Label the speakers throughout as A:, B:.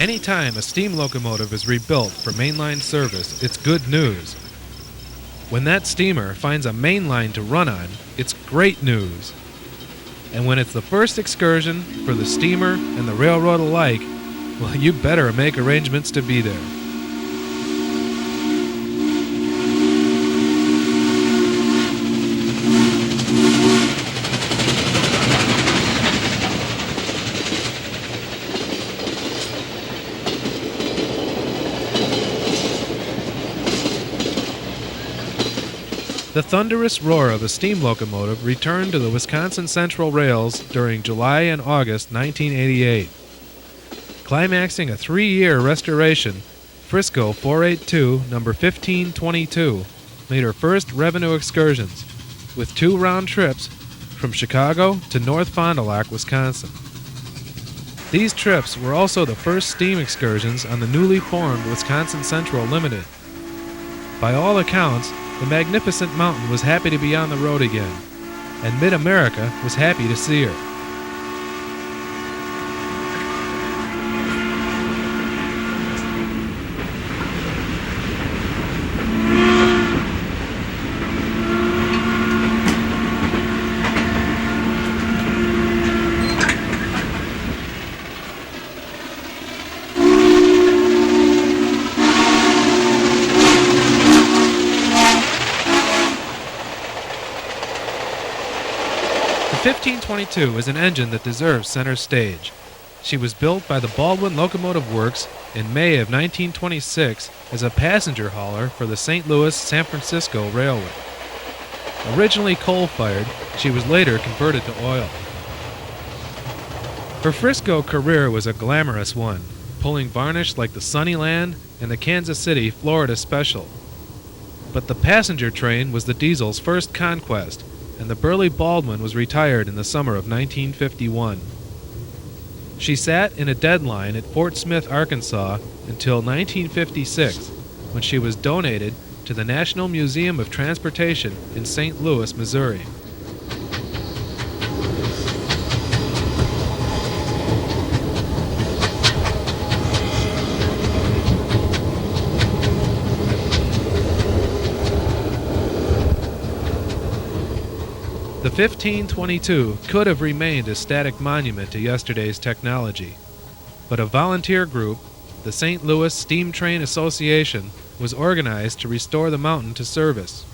A: Anytime a steam locomotive is rebuilt for mainline service, it's good news. When that steamer finds a mainline to run on, it's great news. And when it's the first excursion for the steamer and the railroad alike, well, you better make arrangements to be there. The thunderous roar of a steam locomotive returned to the Wisconsin Central rails during July and August 1988. Climaxing a 3-year restoration, Frisco 482 number 1522 made her first revenue excursions, with 2 round trips from Chicago to North Fond du Lac, Wisconsin. These trips were also the first steam excursions on the newly formed Wisconsin Central Limited. By all accounts, the magnificent mountain was happy to be on the road again, and Mid-America was happy to see her. The 1522 is an engine that deserves center stage. She was built by the Baldwin Locomotive Works in May of 1926 as a passenger hauler for the St. Louis-San Francisco Railway. Originally coal-fired, she was later converted to oil. Her Frisco career was a glamorous one, pulling varnish like the Sunnyland and the Kansas City, Florida Special. But the passenger train was the diesel's first conquest, and the burly Baldwin was retired in the summer of 1951. She sat in a deadline at Fort Smith, Arkansas until 1956, when she was donated to the National Museum of Transportation in St. Louis, Missouri. The 1522 could have remained a static monument to yesterday's technology, but a volunteer group, the St. Louis Steam Train Association, was organized to restore the mountain to service.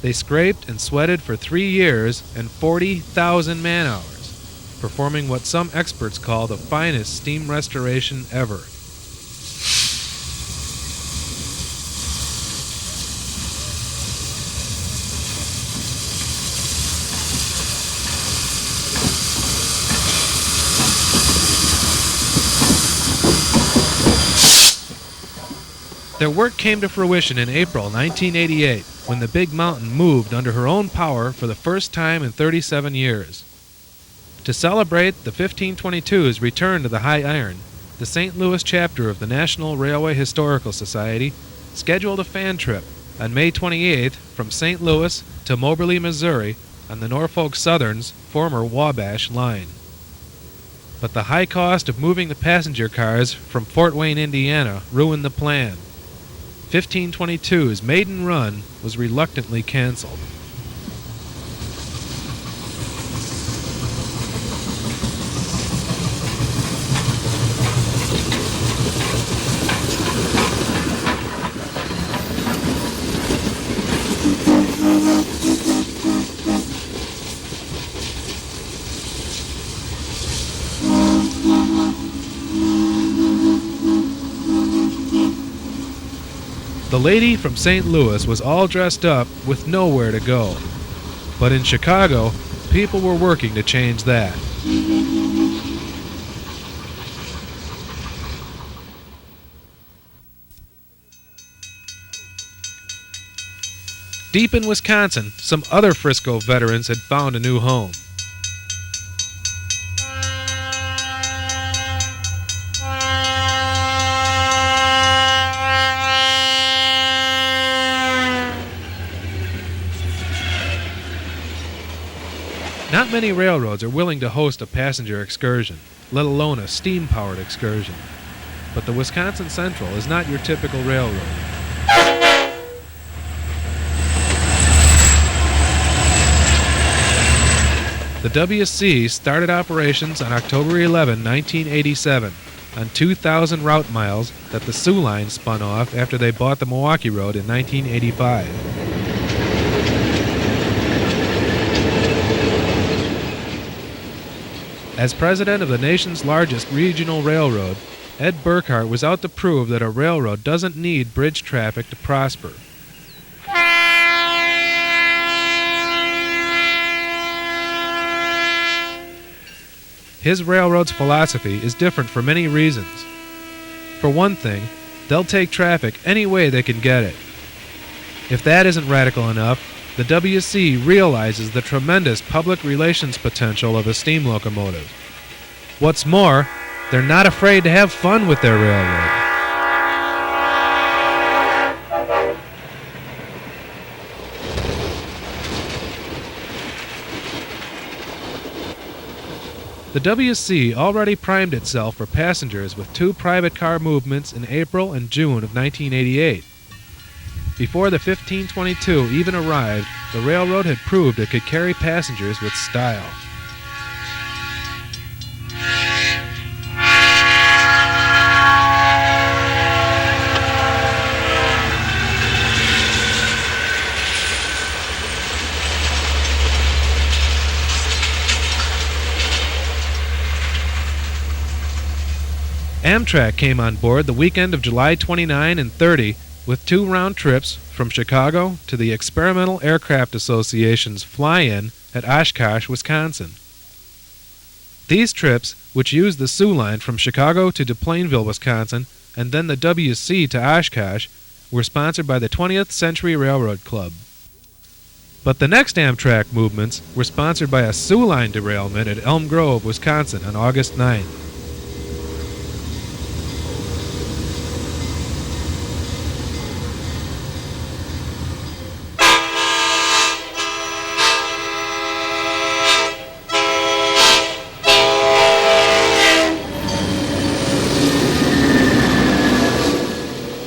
A: They scraped and sweated for 3 years and 40,000 man-hours, performing what some experts call the finest steam restoration ever. Their work came to fruition in April 1988, when the big mountain moved under her own power for the first time in 37 years. To celebrate the 1522's return to the high iron, the St. Louis chapter of the National Railway Historical Society scheduled a fan trip on May 28th from St. Louis to Moberly, Missouri on the Norfolk Southern's former Wabash line. But the high cost of moving the passenger cars from Fort Wayne, Indiana ruined the plan. 1522's maiden run was reluctantly canceled. The lady from St. Louis was all dressed up with nowhere to go. But in Chicago, people were working to change that. Deep in Wisconsin, some other Frisco veterans had found a new home. Not many railroads are willing to host a passenger excursion, let alone a steam-powered excursion. but the Wisconsin Central is not your typical railroad. The WC started operations on October 11, 1987, on 2,000 route miles that the Soo Line spun off after they bought the Milwaukee Road in 1985. As president of the nation's largest regional railroad, Ed Burkhart was out to prove that a railroad doesn't need bridge traffic to prosper. His railroad's philosophy is different for many reasons. For one thing, they'll take traffic any way they can get it. If that isn't radical enough, the WC realizes the tremendous public relations potential of a steam locomotive. What's more, they're not afraid to have fun with their railroad. The WC already primed itself for passengers with 2 private car movements in April and June of 1988. Before the 1522 even arrived, the railroad had proved it could carry passengers with style. Amtrak came on board the weekend of July 29 and 30 with 2 round trips from Chicago to the Experimental Aircraft Association's fly-in at Oshkosh, Wisconsin. These trips, which used the Soo Line from Chicago to Plainville, Wisconsin, and then the WC to Oshkosh, were sponsored by the 20th Century Railroad Club. But the next Amtrak movements were sponsored by a Soo Line derailment at Elm Grove, Wisconsin on August 9th.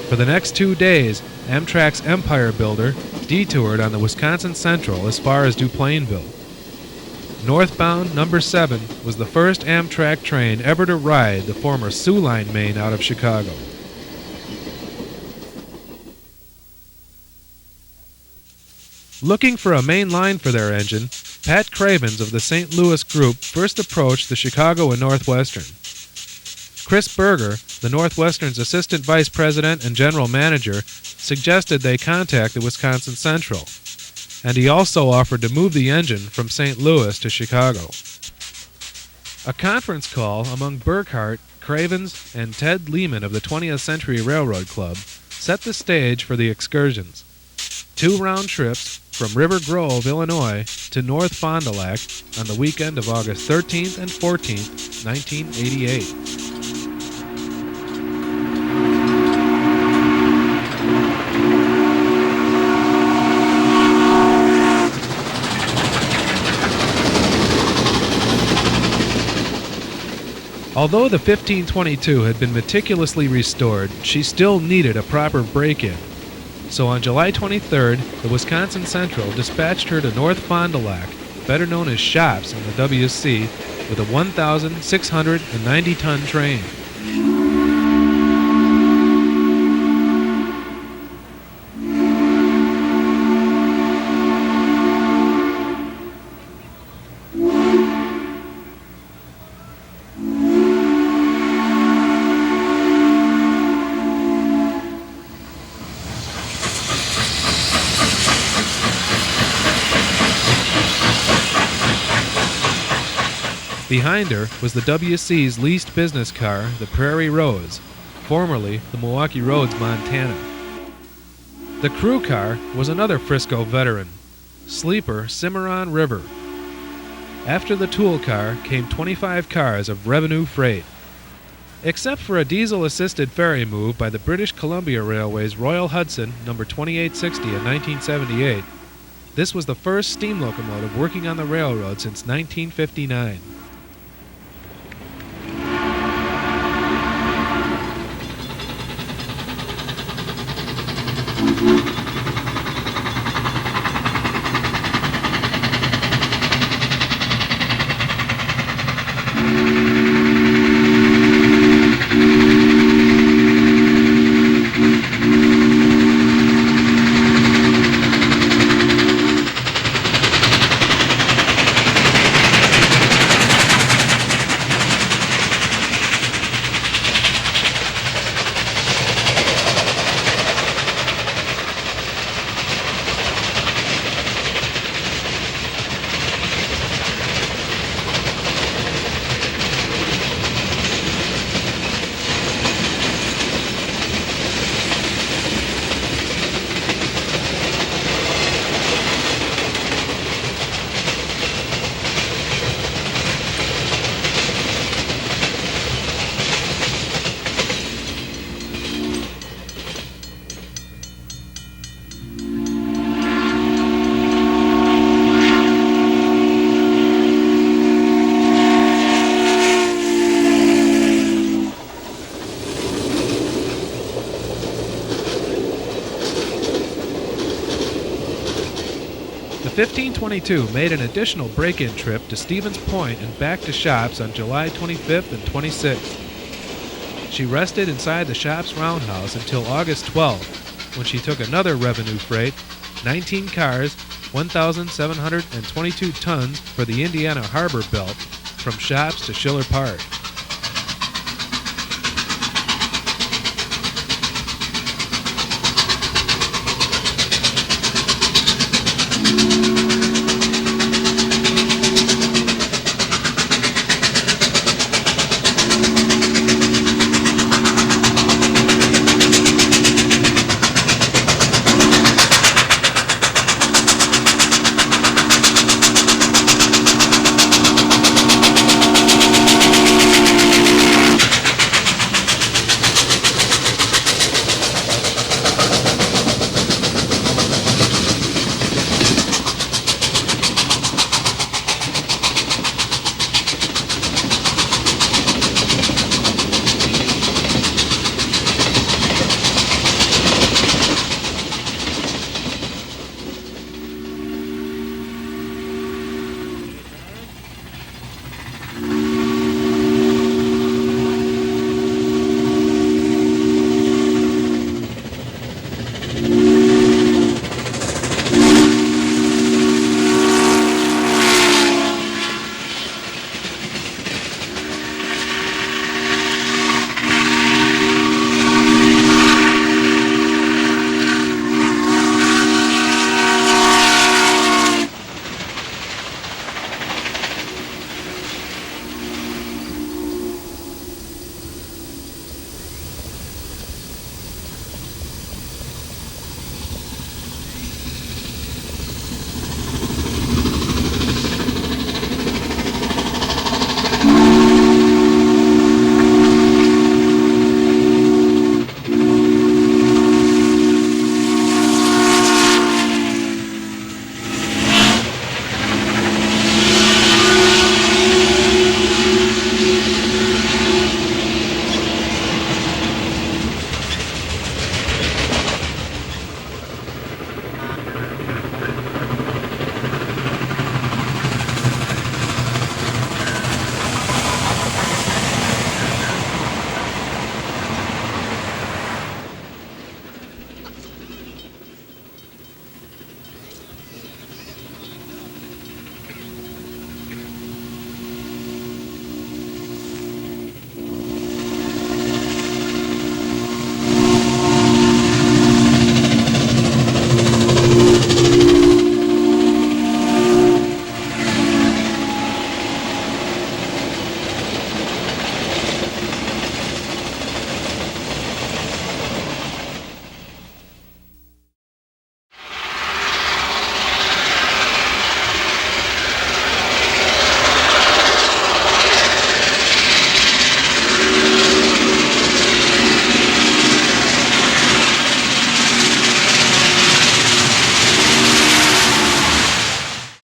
A: For the next 2 days, Amtrak's Empire Builder detoured on the Wisconsin Central as far as Plainville. Northbound number 7 was the first Amtrak train ever to ride the former Soo Line main out of Chicago. Looking for a main line for their engine, Pat Cravens of the St. Louis group first approached the Chicago and Northwestern. Chris Berger, the Northwestern's assistant vice president and general manager, suggested they contact the Wisconsin Central, and he also offered to move the engine from St. Louis to Chicago. A conference call among Burkhart, Cravens, and Ted Lehman of the 20th Century Railroad Club set the stage for the excursions. 2 round trips from River Grove, Illinois to North Fond du Lac on the weekend of August 13th and 14th, 1988. Although the 1522 had been meticulously restored, she still needed a proper break-in. So on July 23rd, the Wisconsin Central dispatched her to North Fond du Lac, better known as Shops on the WC, with a 1,690-ton train. Behind her was the WC's leased business car, the Prairie Rose, formerly the Milwaukee Roads Montana. The crew car was another Frisco veteran, sleeper Cimarron River. After the tool car came 25 cars of revenue freight. Except for a diesel-assisted ferry move by the British Columbia Railway's Royal Hudson No. 2860 in 1978, this was the first steam locomotive working on the railroad since 1959. The 1522 made an additional break-in trip to Stevens Point and back to shops on July 25th and 26th. She rested inside the shop's roundhouse until August 12th, when she took another revenue freight, 19 cars, 1,722 tons for the Indiana Harbor Belt, from shops to Schiller Park.